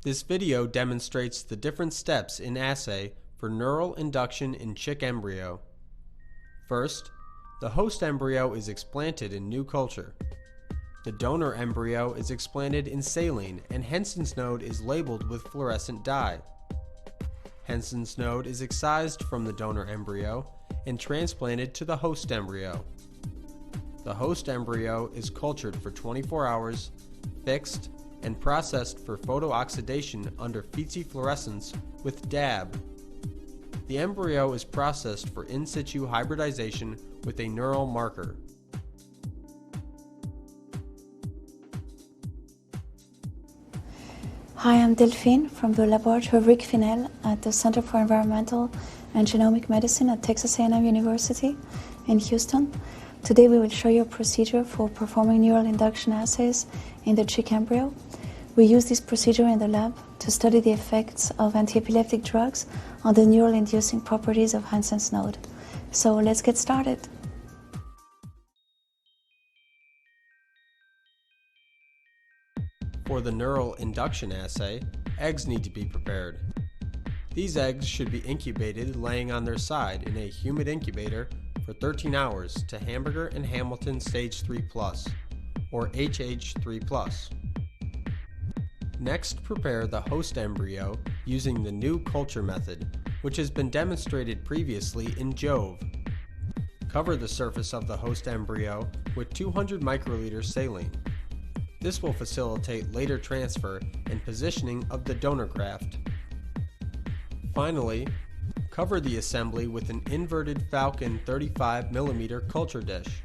This video demonstrates the different steps in assay for neural induction in chick embryo. First, the host embryo is explanted in new culture. The donor embryo is explanted in saline and Hensen's node is labeled with fluorescent dye. Hensen's node is excised from the donor embryo and transplanted to the host embryo. The host embryo is cultured for 24 hours, fixed, and processed for photooxidation under fluorescence with DAB. The embryo is processed for in situ hybridization with a neural marker. Hi, I'm Delphine from the laboratory of Finnell at the Center for Environmental and Genomic Medicine at Texas A&M University in Houston. Today we will show you a procedure for performing neural induction assays in the chick embryo. We use this procedure in the lab to study the effects of antiepileptic drugs on the neural inducing properties of Hensen's node. So let's get started. For the neural induction assay, eggs need to be prepared. These eggs should be incubated laying on their side in a humid incubator for 13 hours to Hamburger and Hamilton stage 3+, or HH3+. Next, prepare the host embryo using the new culture method, which has been demonstrated previously in JoVE. Cover the surface of the host embryo with 200 microliter saline. This will facilitate later transfer and positioning of the donor graft. Finally, cover the assembly with an inverted Falcon 35mm culture dish.